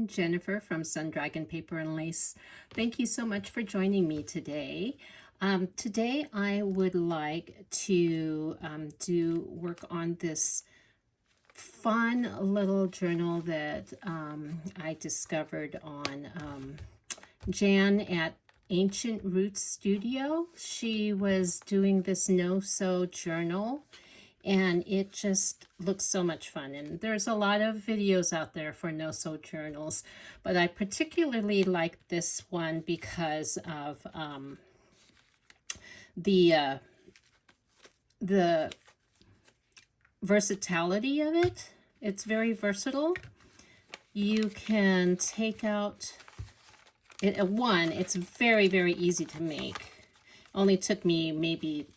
Jennifer from Sun Dragon Paper and Lace. Thank you so much for joining me today. Today I would like to do work on this fun little journal that I discovered on Jan at Ancient Roots Studio. She was doing this no-sew journal, and it just looks so much fun. And there's a lot of videos out there for no-sew journals, but I particularly like this one because of the versatility of it. It's very versatile. You can take out it. It's very easy to make. Only took me maybe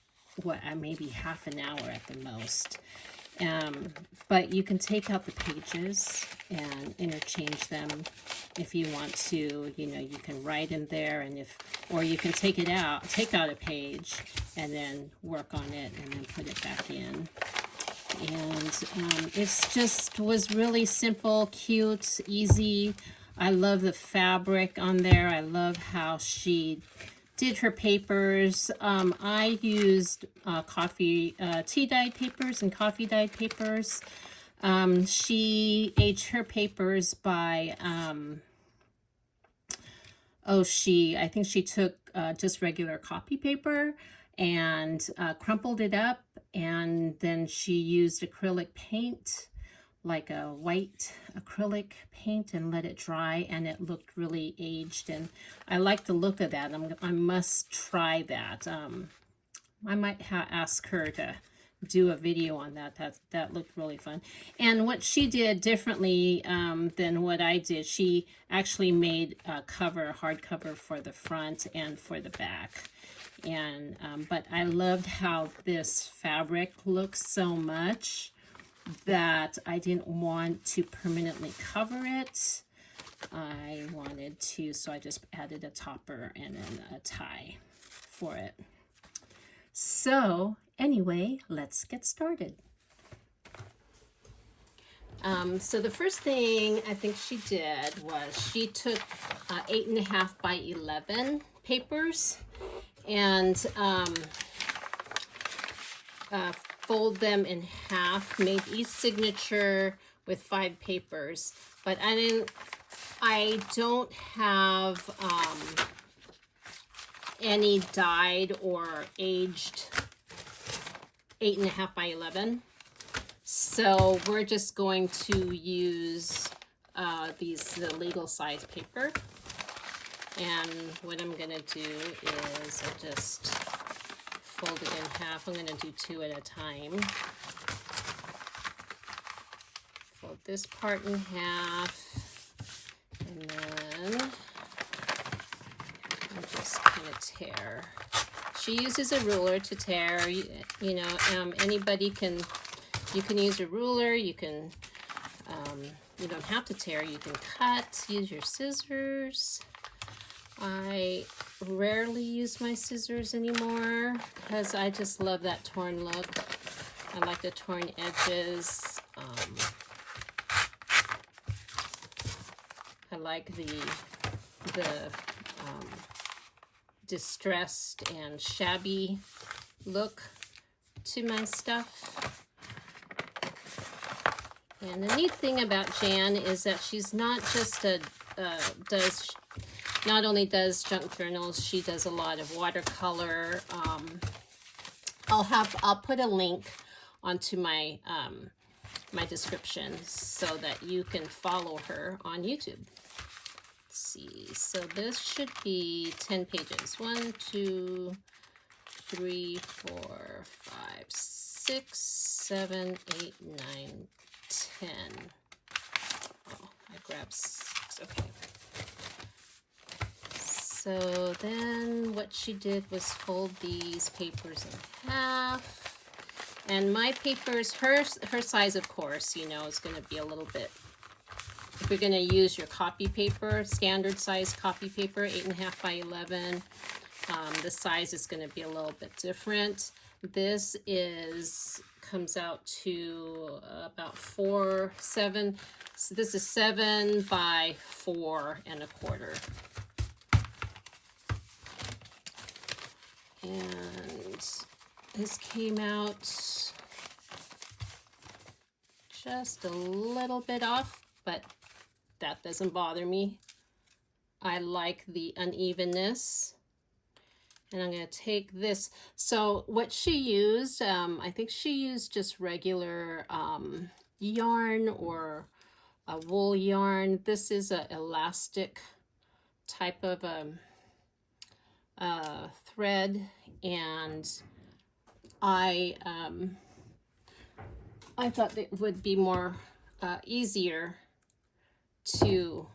half an hour at the most. But you can take out the pages and interchange them if you want to. You know, you can write in there, or you can take out a page and then work on it and then put it back in. And it's just was really simple, cute, easy. I love the fabric on there. I love how she did her papers. I used tea dyed papers and coffee dyed papers. She aged her papers by I think she took just regular copy paper and crumpled it up, and then she used acrylic paint, like a white acrylic paint, and let it dry, and it looked really aged, and I like the look of that. I must try that. I might ask her to do a video on that. That looked really fun. And what she did differently than what I did, she actually made a hardcover for the front and for the back. And but I loved how this fabric looks so much that I didn't want to permanently cover it. I wanted to, so I just added a topper and then a tie for it. So anyway, let's get started. So the first thing I think she did was she took 8.5 by 11 papers and fold them in half, made each signature with 5 papers, but I don't have any dyed or aged 8.5 by 11. So we're just going to use the legal size paper. And what I'm gonna do is I just fold it in half. I'm gonna do 2 at a time. Fold this part in half, and then I'll just kind of tear. She uses a ruler to tear. You know, anybody can. You can use a ruler. You can. You don't have to tear. You can cut. Use your scissors. I rarely use my scissors anymore because I just love that torn look. I like the torn edges. I like the distressed and shabby look to my stuff. And the neat thing about Jan is that she's not just not only does junk journals, she does a lot of watercolor. I'll put a link onto my my description so that you can follow her on YouTube. Let's see, so this should be 10 pages. 1, 2, 3, 4, 5, 6, 7, 8, 9, 10. Oh, I grabbed 6. Okay. So then what she did was fold these papers in half. And my papers, her size, of course, you know, is going to be a little bit, if you're going to use your copy paper, standard size copy paper, 8.5 by 11, the size is going to be a little bit different. This comes out to about 7. So this is 7 by 4¼ and this came out just a little bit off, but that doesn't bother me. I like the unevenness. And I'm going to take this. So what she used, I think she used just regular yarn or a wool yarn. This is an elastic type of thread, and I thought it would be more easier to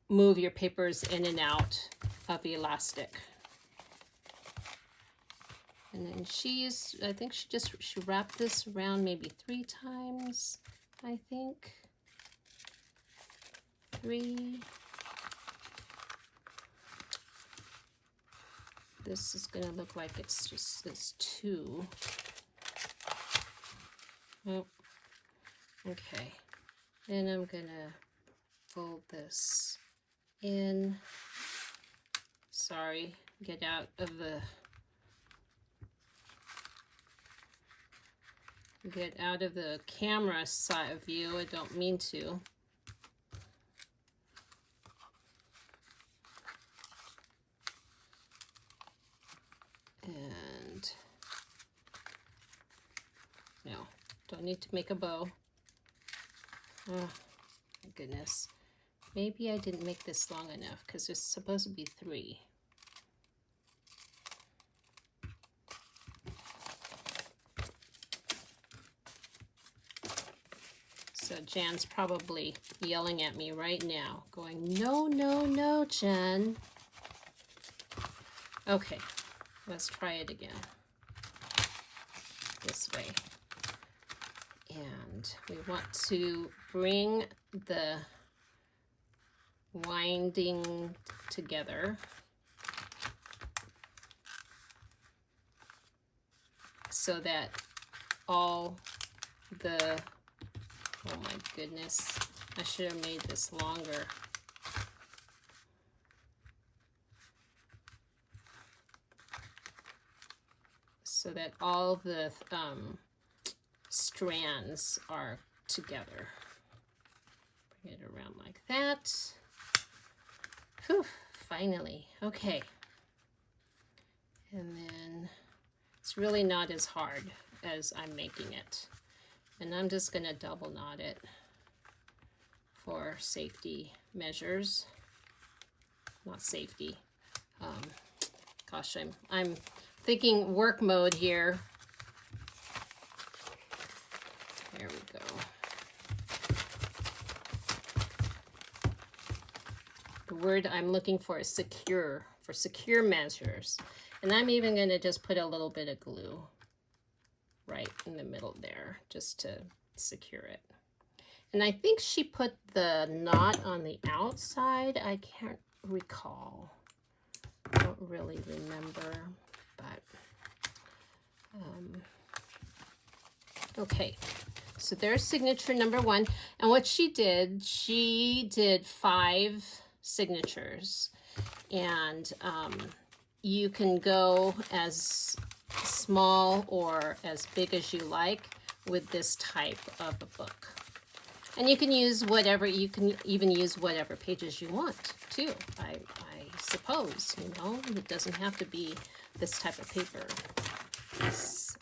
move your papers in and out of the elastic. And then I think she wrapped this around maybe 3 times, I think. 3. This is gonna look like it's 2. Oh, okay. Then I'm gonna fold this in. Sorry, get out of the camera side view. I don't mean to. And no, don't need to make a bow. Oh my goodness. Maybe I didn't make this long enough because it's supposed to be 3. So Jan's probably yelling at me right now, going, no, no, no, Jan. Okay, let's try it again. This way. And we want to bring the winding together so that all the, oh my goodness, I should have made this longer. So that all the strands are together. Bring it around like that. Whew, finally, okay. And then it's really not as hard as I'm making it. And I'm just gonna double knot it for safety measures. Not safety. Gosh, I'm thinking work mode here. There we go. The word I'm looking for is secure, for secure measures. And I'm even going to just put a little bit of glue right in the middle there, just to secure it. And I think she put the knot on the outside. I can't recall. I don't really remember, but okay. So there's signature number 1. And what she did 5 signatures. And you can go as small or as big as you like with this type of a book. And you can use whatever, you can even use whatever pages you want too, I suppose, you know, it doesn't have to be this type of paper. Let's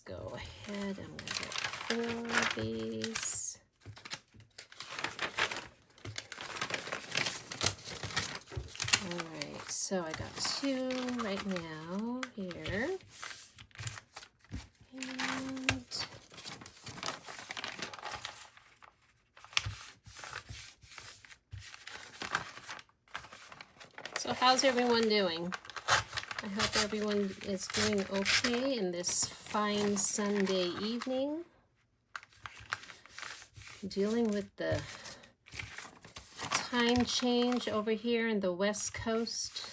go ahead, I'm gonna get 4 of these. All right, so I got 2 right now here. And so how's everyone doing? I hope everyone is doing okay in this fine Sunday evening. Dealing with the time change over here in the West Coast.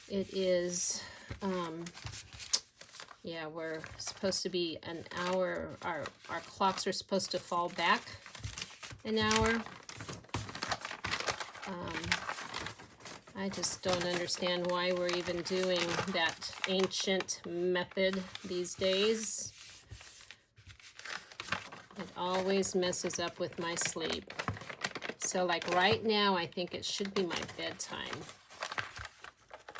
It is Yeah, we're supposed to be an hour, our clocks are supposed to fall back an hour. I just don't understand why we're even doing that ancient method these days. It always messes up with my sleep. So like right now, I think it should be my bedtime,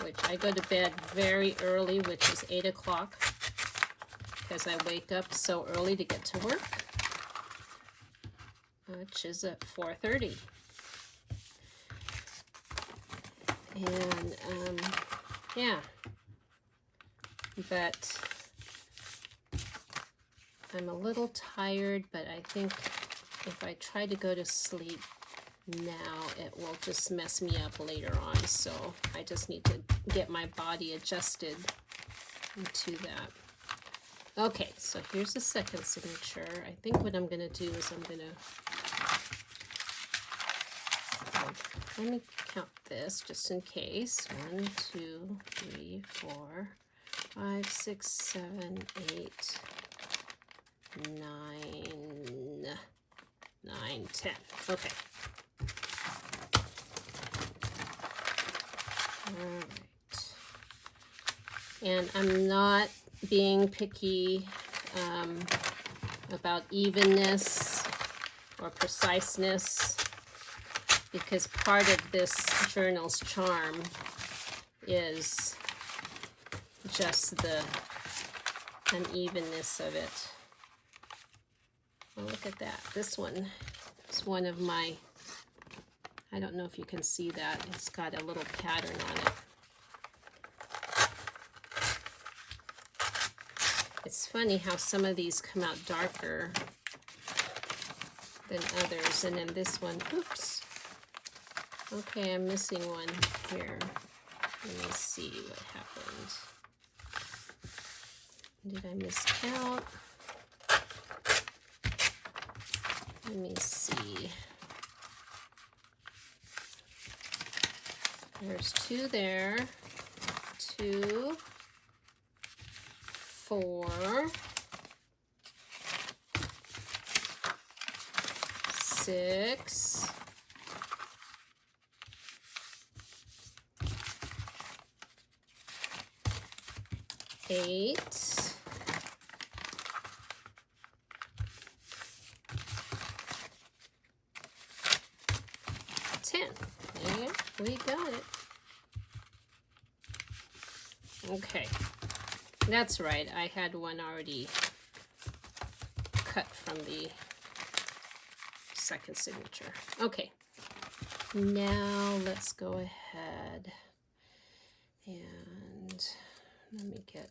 which I go to bed very early, which is 8 o'clock, because I wake up so early to get to work, which is at 4:30. And yeah, but I'm a little tired, but I think if I try to go to sleep now, it will just mess me up later on. So I just need to get my body adjusted to that. Okay, so here's the second signature. I think what I'm going to do is I'm going to, let me count this just in case. 1, 2, 3, 4, 5, 6, 7, 8, 9, 10. Okay. All right. And I'm not being picky about evenness or preciseness, because part of this journal's charm is just the unevenness of it. Oh, look at that. This one is one of my, I don't know if you can see that. It's got a little pattern on it. It's funny how some of these come out darker than others. And then this one, oops. Okay, I'm missing one here. Let me see what happened. Did I miscount? Let me see. There's 2 there. 2, 4, 6, 8, 10. Yeah, we got it. Okay, that's right. I had one already cut from the second signature. Okay, now let's go ahead and let me get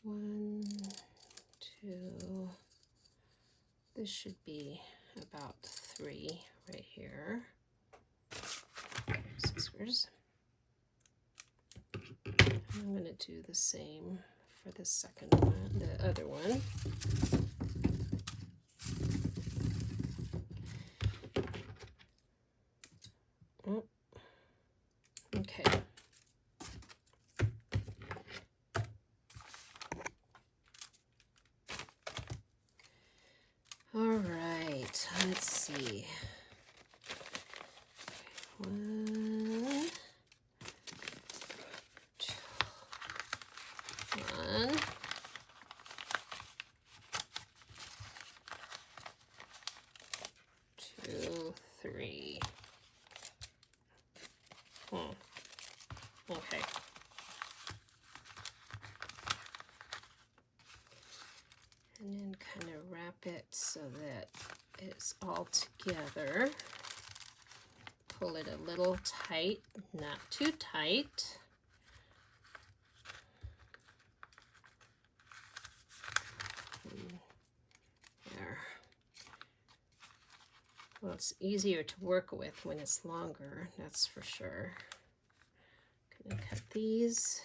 1, 2. This should be about 3 right here. Scissors. I'm going to do the same for the second one, the other one. Oh, okay. All right, let's see. 1, 2, 3. Okay. And then kind of wrap it so that it's all together. Pull it a little tight, not too tight. There. Well, it's easier to work with when it's longer, that's for sure. Gonna cut these.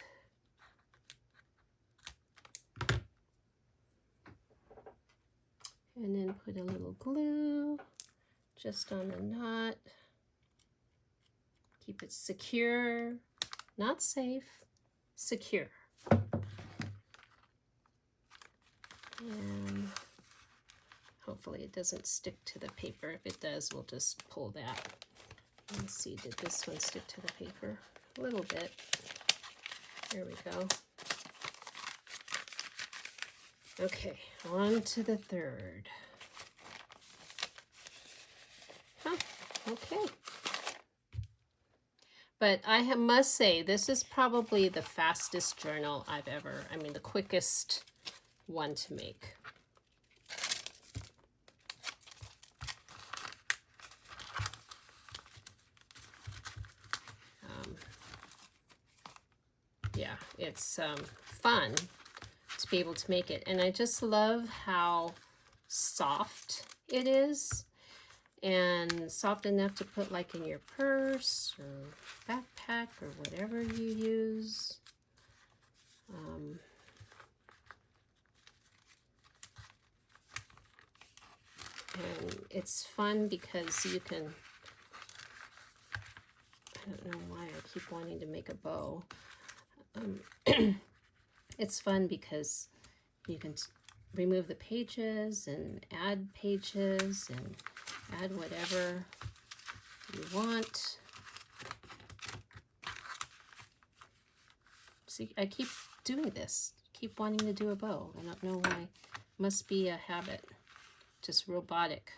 And then put a little glue just on the knot. Keep it secure, not safe, secure. And hopefully it doesn't stick to the paper. If it does, we'll just pull that. Let's see, did this one stick to the paper? A little bit. There we go. Okay, on to the third. Huh, okay. But I must say, this is probably the fastest journal I've ever, I mean, the quickest one to make. Yeah, it's fun to be able to make it. And I just love how soft it is. And soft enough to put like in your purse or backpack or whatever you use. And it's fun because you can, I don't know why I keep wanting to make a bow. It's fun because you can remove the pages and add pages and add whatever you want. See, I keep doing this, keep wanting to do a bow. I don't know why. Must be a habit, just robotic.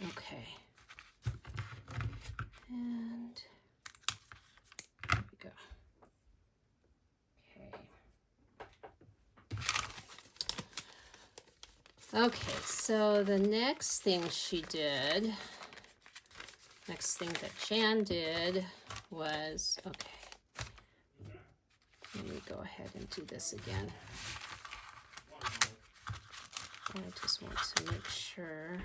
Okay. And there we go. Okay, so the next thing she did, next thing that Jan did was, okay, let me go ahead and do this again. I just want to make sure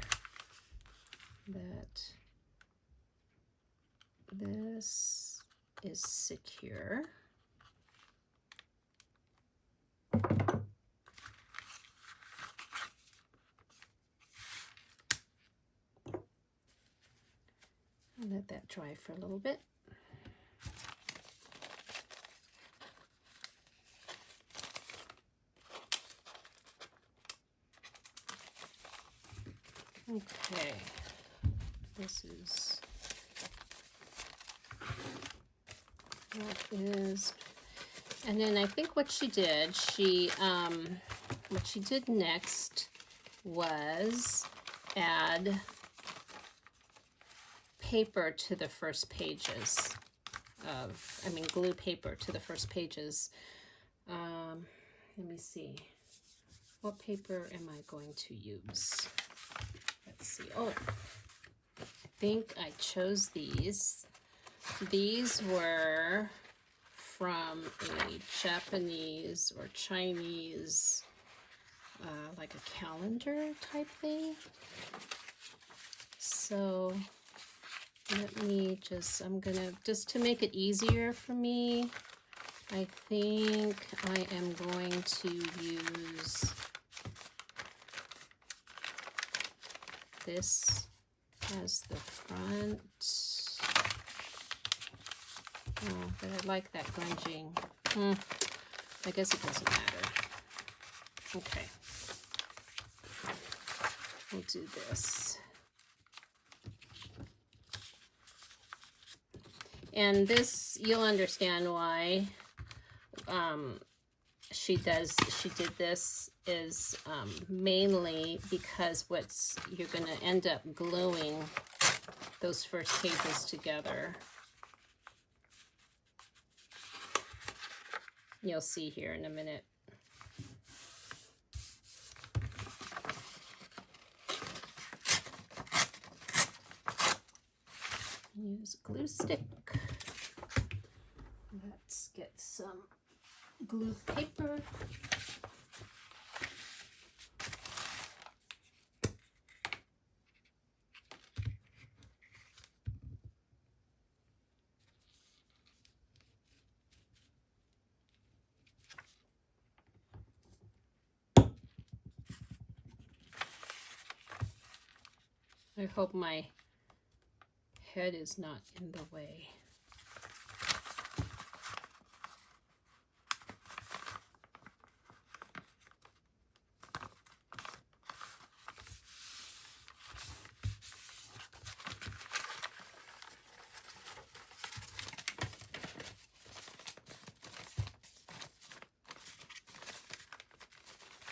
that this is secure. Let that dry for a little bit. Okay, this is what is, and then I think what she did, what she did next was add paper to the first pages of, I mean, glue paper to the first pages. Let me see. What paper am I going to use? Let's see. Oh, I think I chose these. These were from a Japanese or Chinese, like a calendar type thing. So let me just, I'm gonna, just to make it easier for me, I think I am going to use this as the front. Oh, but I like that grunging. I guess it doesn't matter. Okay. We'll do this. And this, you'll understand why she did this is mainly because you're going to end up gluing those first pages together. You'll see here in a minute. Use a glue stick. Let's get some glue paper. I hope my head is not in the way.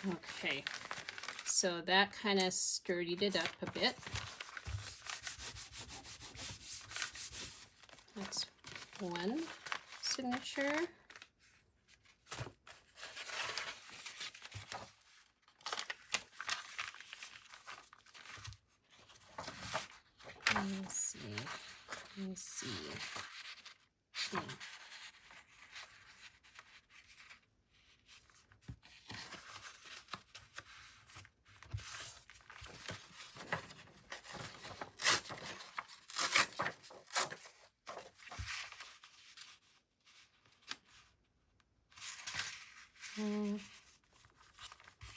Okay, so that kind of sturdied it up a bit. That's one signature. Let me see. Let me see.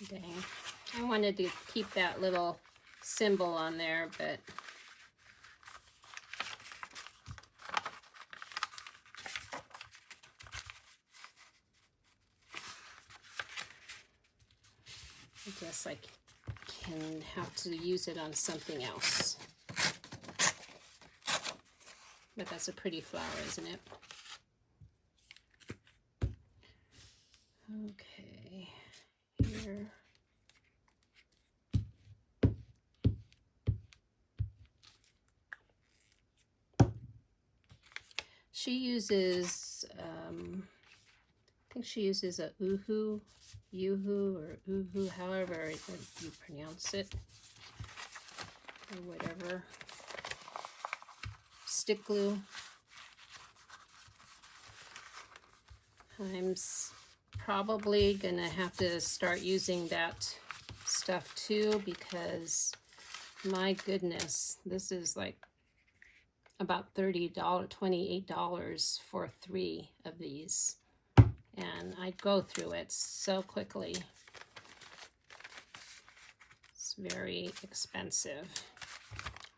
Dang. I wanted to keep that little symbol on there, but I guess I can have to use it on something else. But that's a pretty flower, isn't it? Okay, here. She uses, I think she uses a Uhu, or Uhu, however you pronounce it, or whatever, stick glue. I'm probably gonna have to start using that stuff too, because my goodness, this is like about $30, $28 for 3 of these, and I go through it so quickly. It's very expensive.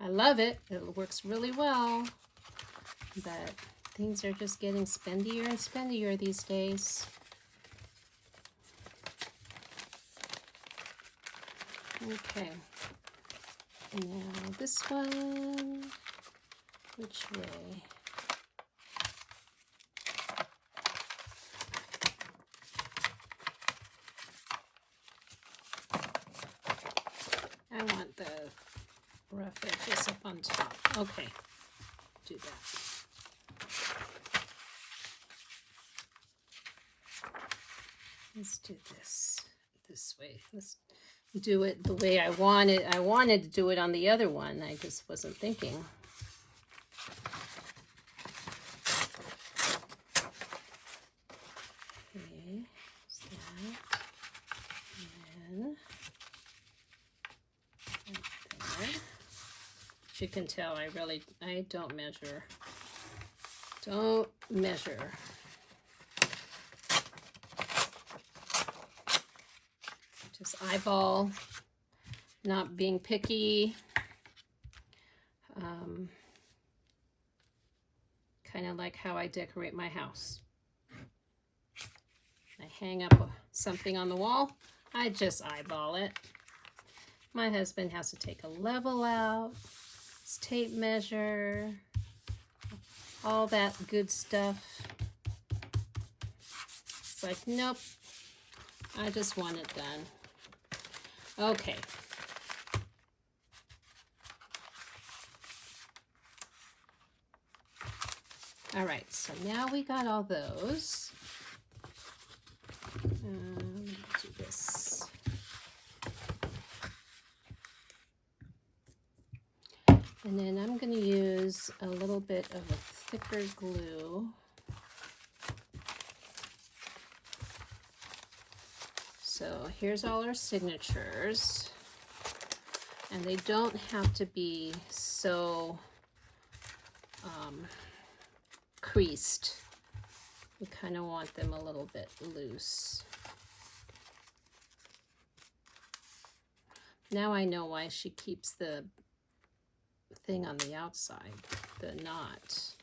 I love it. It works really well, but things are just getting spendier and spendier these days. Okay, now this one, which way? I want the rough edges up on top. Okay, do that. Let's do this way. Let's do it the way I wanted. I wanted to do it on the other one. I just wasn't thinking. Okay, so that. And then right there. As you can tell, I don't measure. Don't measure. Just eyeball, not being picky. Kind of like how I decorate my house. I hang up something on the wall, I just eyeball it. My husband has to take a level out, his tape measure, all that good stuff. It's like, nope, I just want it done. Okay. All right, so now we got all those. Do this. And then I'm going to use a little bit of a thicker glue. So here's all our signatures. And they don't have to be so creased. We kind of want them a little bit loose. Now I know why she keeps the thing on the outside, the knot.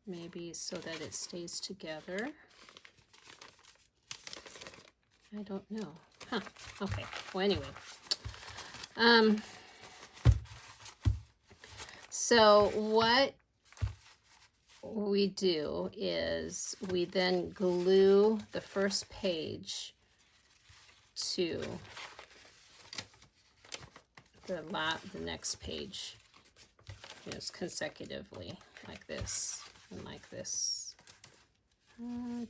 Maybe so that it stays together. I don't know. Huh. Okay. Well, anyway. So what we do is we then glue the first page to the next page, just consecutively, like this and like this.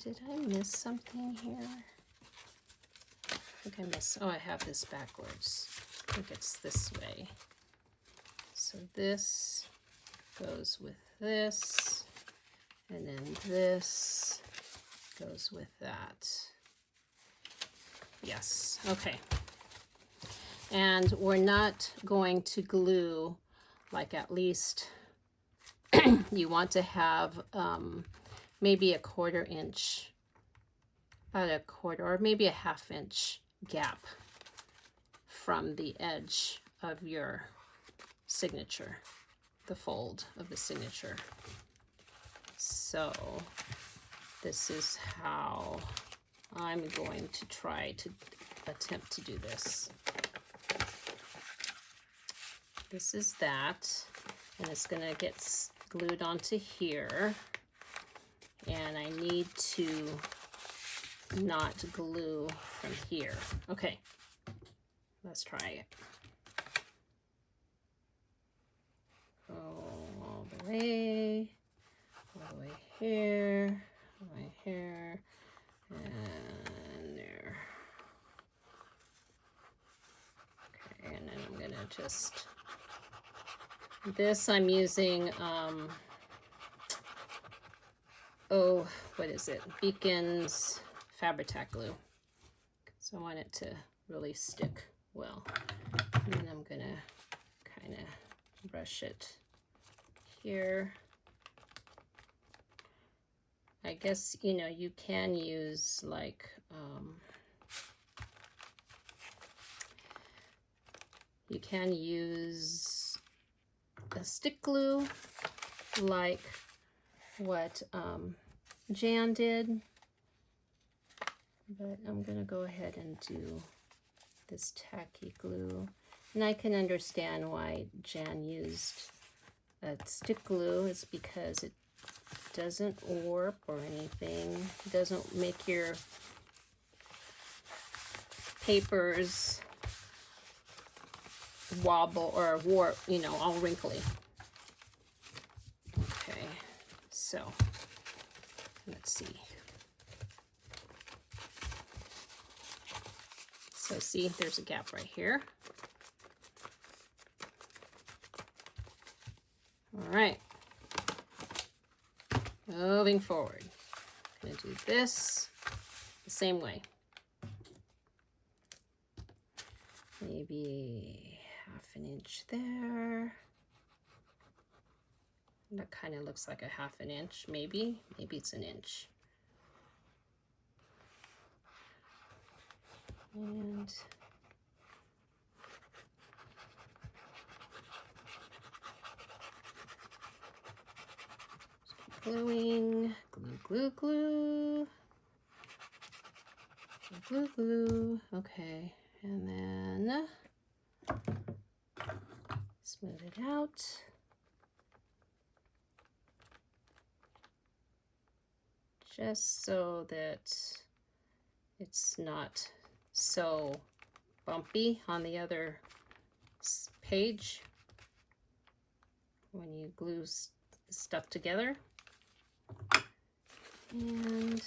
Did I miss something here? I think I missed, oh, I have this backwards. I think it's this way. So this goes with this, and then this goes with that. Yes, okay. And we're not going to glue, like, at least you want to have maybe a 1/4 inch, about a 1/4 or maybe a 1/2 inch gap from the edge of your signature, the fold of the signature. So this is how I'm going to try to attempt to do this. This is that, and it's gonna get glued onto here, and I need to not glue from here. Okay, let's try it. Go all the way here, all the way here, and there. Okay, and then I'm gonna just, this I'm using, oh, what is it? Beacon's Fabri-Tac glue. So I want it to really stick well. And then I'm gonna kind of brush it here. I guess, you know, you can use like, you can use a stick glue like what Jan did, but I'm gonna go ahead and do this tacky glue. And I can understand why Jan used a stick glue. It's because it doesn't warp or anything. It doesn't make your papers wobble or warp, you know, all wrinkly. Okay, so let's see. So see, there's a gap right here. All right, moving forward. I'm gonna do this the same way. Maybe 1/2 inch there. That kind of looks like a 1/2 inch, maybe it's an inch. And just keep gluing, glue. Glue. Okay, and then smooth it out. Just so that it's not so bumpy on the other page when you glue stuff together. And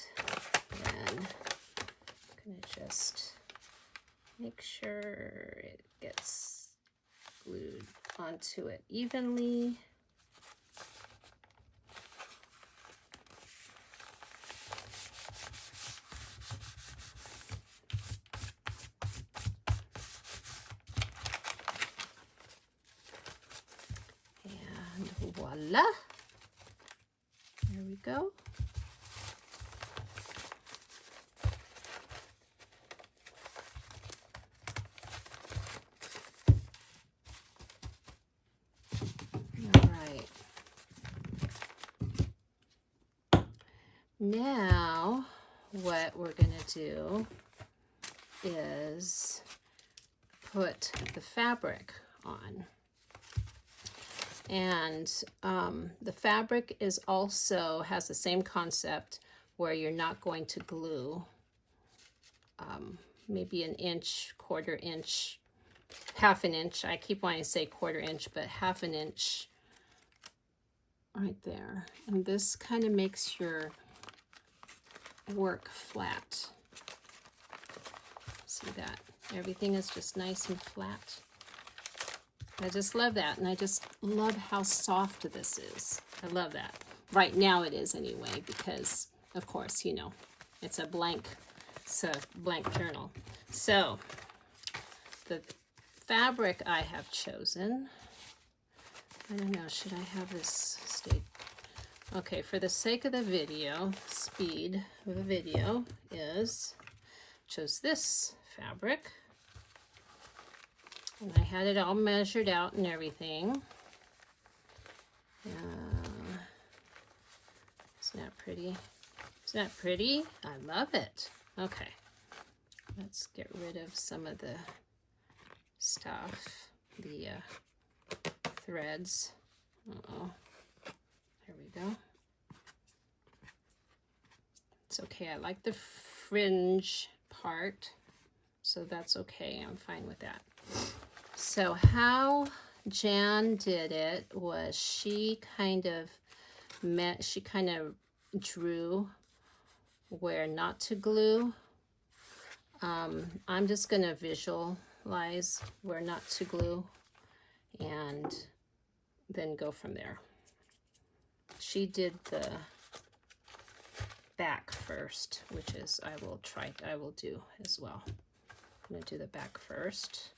then I'm gonna just make sure it gets glued onto it evenly. And voila, there we go. All right. Now, what we're gonna do is put the fabric on. And the fabric is also has the same concept where you're not going to glue maybe an inch, quarter inch, half an inch. I keep wanting to say quarter inch, but half an inch right there. And this kind of makes your work flat. See that? Everything is just nice and flat. I just love that, and I just love how soft this is. I love that. Right now it is anyway, because of course, you know, it's a blank journal. So the fabric I have chosen, I don't know, should I have this stay? Okay, for the sake of the video, speed of the video is, chose this fabric. And I had it all measured out and everything. Isn't that pretty? Isn't that pretty? I love it. Okay, let's get rid of some of the stuff, the threads. Uh-oh. There we go. It's okay. I like the fringe part, so that's okay. I'm fine with that. So how Jan did it was she kind of drew where not to glue. I'm just going to visualize where not to glue and then go from there. She did the back first, which is I will do as well. I'm going to do the back first.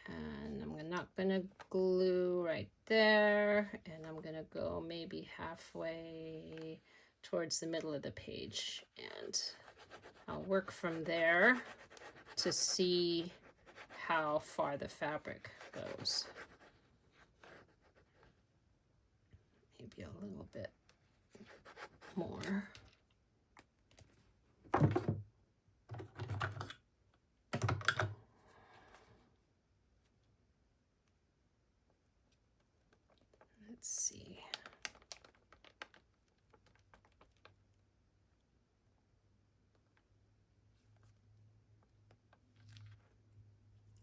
And I'm not going to glue right there, and I'm going to go maybe halfway towards the middle of the page, and I'll work from there to see how far the fabric goes. Maybe a little bit more. Let's see.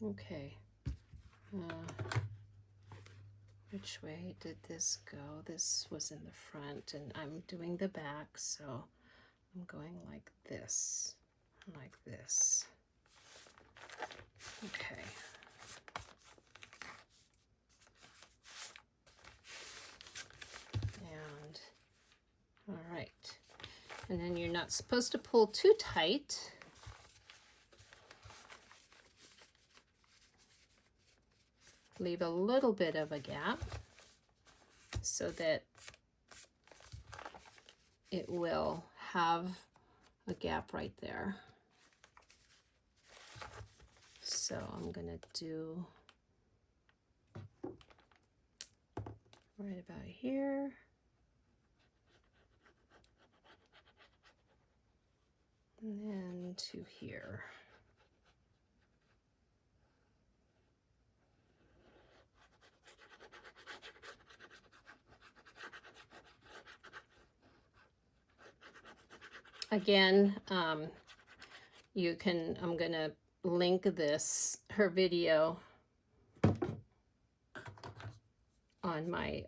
Okay. Which way did this go? This was in the front, and I'm doing the back, so I'm going like this, like this. Okay. And all right. And then you're not supposed to pull too tight. Leave a little bit of a gap so that it will have a gap right there. So I'm gonna do right about here. And then to here. Again, you can, I'm gonna link her video on my,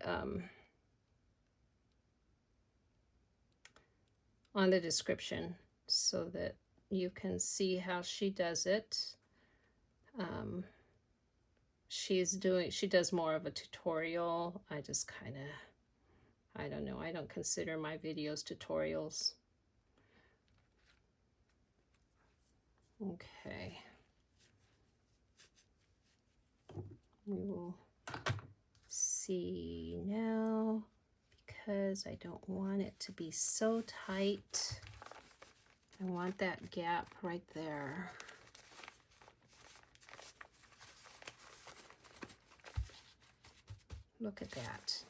on the description so that you can see how she does it. She does more of a tutorial. I just kind of, I don't know, I don't consider my videos tutorials. Okay. We will see now, because I don't want it to be so tight. I want that gap right there. Look at that.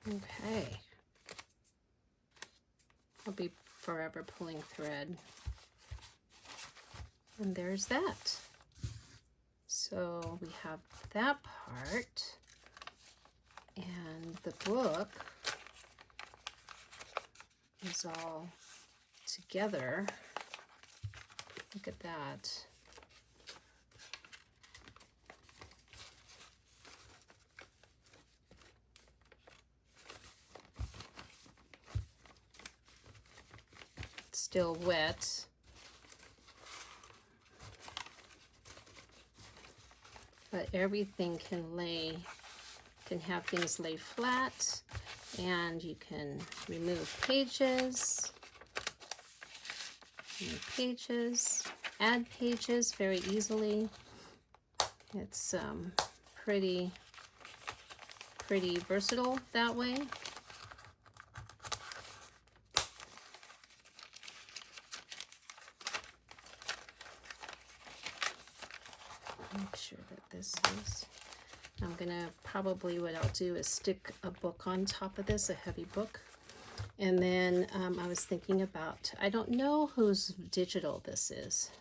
Okay. I'll be forever pulling thread. And there's that. So we have that part, and the book is all together. Look at that. It's still wet. But everything can have things lay flat, and you can remove pages, add pages very easily. It's pretty versatile that way. Make sure that this is, I'm gonna probably, what I'll do is stick a book on top of this, a heavy book. And then I was thinking about, I don't know whose digital this is,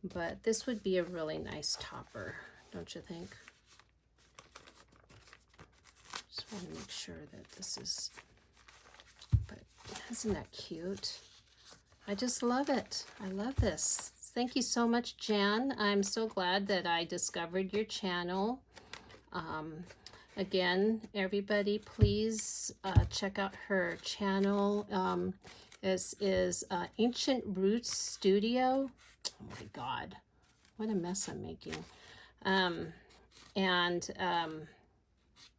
but this would be a really nice topper, don't you think? Just want to make sure that this is, but isn't that cute? I just love it. I love this. Thank you so much, Jan. I'm so glad that I discovered your channel. Again, everybody, please check out her channel. This is Ancient Roots Studio. Oh my God, what a mess I'm making.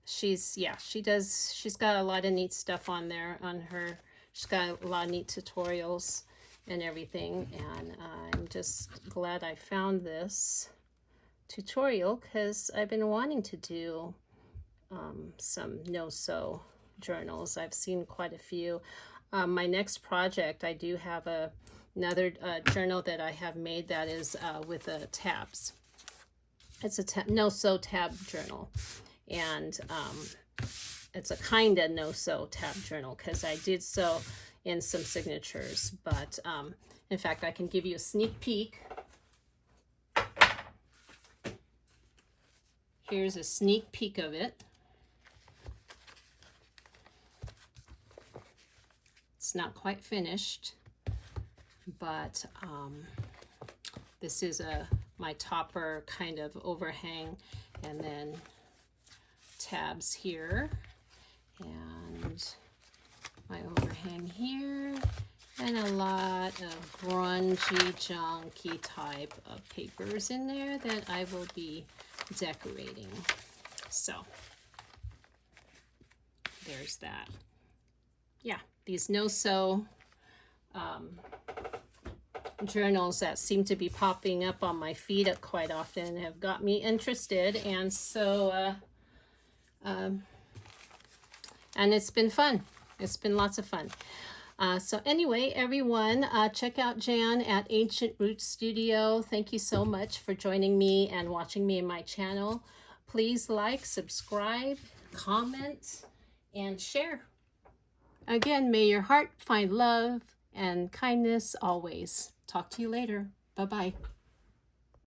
She's got a lot of neat stuff on there on her. She's got a lot of neat tutorials and everything, and I'm just glad I found this tutorial because I've been wanting to do some no-sew journals. I've seen quite a few. My next project, I do have another journal that I have made that is with tabs. It's a no-sew tab journal, and it's a kind of no-sew tab journal because I did sew in some signatures, but in fact I can give you a sneak peek. Here's a sneak peek of it. It's not quite finished, but this is my topper kind of overhang, and then tabs here, and my overhang here, and a lot of grungy, junky type of papers in there that I will be decorating. So there's that. Yeah, these no-sew journals that seem to be popping up on my feed quite often have got me interested, and so and it's been fun. It's been lots of fun. So anyway, everyone, check out Jan at Ancient Roots Studio. Thank you so much for joining me and watching me in my channel. Please like, subscribe, comment, and share. Again, may your heart find love and kindness always. Talk to you later. Bye-bye.